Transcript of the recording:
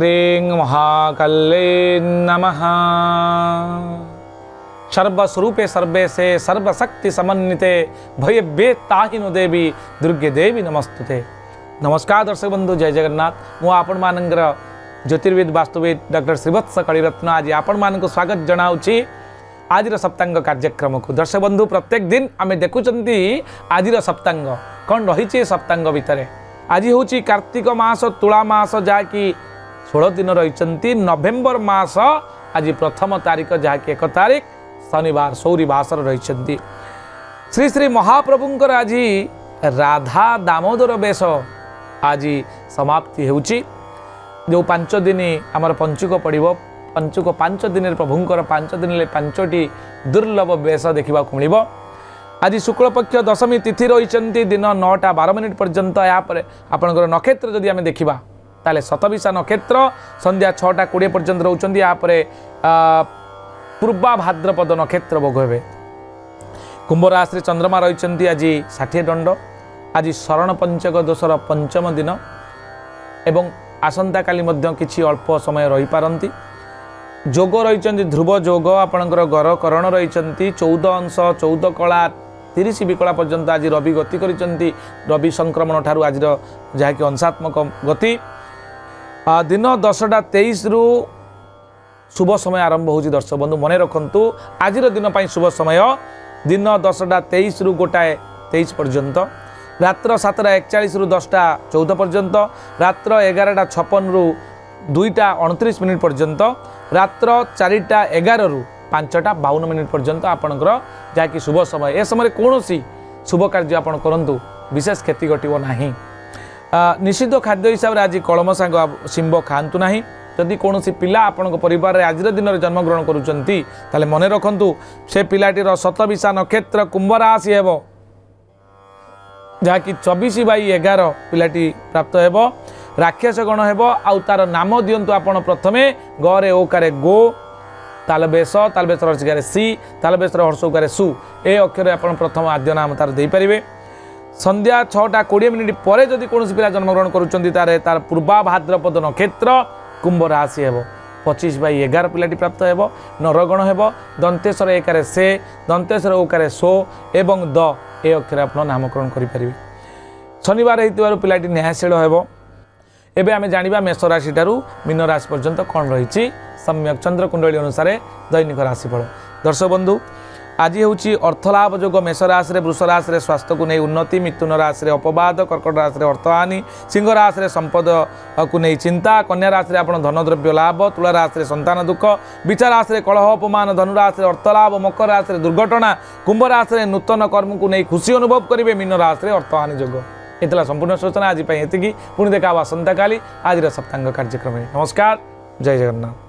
क्रीं महाकाल्ये नमः। सर्वस्वरूपे सर्वेशे सर्वशक्ति समन्विते भयभेत्ताहिनो देवी दुर्गे देवी नमस्तुते। नमस्कार दर्शक बंधु, जय जगन्नाथ। मु आपण मानकर ज्योतिर्विद वास्तुविद डॉक्टर श्रीवत्स कलिरत्न आज आपण मानक स्वागत जनाऊँगी आज सप्तांग कार्यक्रम को। दर्शक बंधु, प्रत्येक दिन आम देखुंती आज सप्तांग कौन रही सप्तांग भितर। आज हूँ कार्तिक मास तुला मास जहाँकि 16 दिन रही। नवेम्बर मास आज प्रथम तारीख जहाँकि 1 तारीख शनिवार सौरी भाषर रही। श्री श्री महाप्रभुंकर आज राधा दामोदर वेश आज समाप्ति होउची। जो 5 दिन आमर पंचुक पड़ो, पंचुक 5 दिन प्रभुंकर 5 दिन 5टी दुर्लभ वेश देखा मिल। आज शुक्लपक्ष दशमी तिथि रही दिन 9:12 पर्यंत। यापर आपंकर नक्षत्र जदि आम देखा ताले शतभिषा नक्षत्र संध्या 6:20 पर्यंत रोचंदी। यापर पूर्वा भाद्रपद नक्षत्र भोग हे। कुंभ राशि चंद्रमा रही आज 60 दंड। आज शरण पंचक दोषर 5म दिन एवं आसंता काली किछि अल्प समय रही पारंती। जोग रही ध्रुव जोग आपणकर गर करण रही 14 अंश 14 कला 30 विकला पर्यंत आज रवि गति करिसेंती। रवि संक्रमण ठारू आज जहाँकि अंशात्मक गति। दिन 10:23 रु शुभ समय आरंभ होची। दर्शक बंधु मन रखंतु आज दिन शुभ समय दिन 10:23 रु 1:23 पर्यंत, रात्र 7:41 रु 10:14 पर्यंत, रात्र 11:56 रु 2:29 पर्यंत, रात्र 4:11 रु 5:52 पर्यंत आपणकर जहाँकि शुभ समय। ए समय कौन शुभ कार्य आपण करंतु विशेष क्षति घटो ना। निषिद्ध खाद्य हिसाब से आज कलम शाग शिंब खातु ना। जदि कौन पिला आपण परिवार आज दिन में जन्मग्रहण करुँच मन रखु से पिलाटीर शतभिषा नक्षत्र कुंभ राशि हेब जहाँकि 24/11 पिलाटी प्राप्त हेब। राक्षस गण हेब। आउ तार नाम दिंतु आपण प्रथमे गरे ओकारे गो, तालबेश तालबेश रसिकारे सी, तालबेश हर्षौकारे सु, ए अक्षर आपण प्रथम आद्य नाम तार दे पारिबे। संध्या 6:20 पर जदि कौन पिला जन्मग्रहण करुँच तार पूर्वा भाद्रपद नक्षत्र कुंभ राशि हेब। 25/11 पिलाटी प्राप्त हेब। नरगण हेब। दंतेश्वर एकारे से, दंतेश्वर ओकारे सो एवं द ए अक्षर आप नामकरण करें। शनिवार होइतिबारु पिलाटी न्यायशील हेब। एबे आमे जानिबा मेष राशि ठारू मीन राशि पर्यंत कौन रही सम्यक चंद्र कुंडली अनुसार दैनिक राशिफल। दर्शक बंधु, आज हूँ अर्थलाभ जोग मेष राशि, वृष राशि स्वास्थ्य को नहीं उन्नति, मिथुन राशि अपवाद, कर्कट राशि अर्थहानि, सिंह राशि संपद को नहीं चिंता, कन्या राशि आप धनद्रव्य लाभ, तुला राशि संतान दुख, बिछा राशि कलह अपमान, धनु राशि अर्थलाभ, मकर राशि दुर्घटना, कुंभ राशि नूतन कर्म को नहीं खुशी अनुभव करेंगे, मीन राशि अर्थहानि जोग। इतना संपूर्ण सूचना आज पुणी देखा आसंता काली आज सप्तांग कार्यक्रम। नमस्कार, जय जगन्नाथ।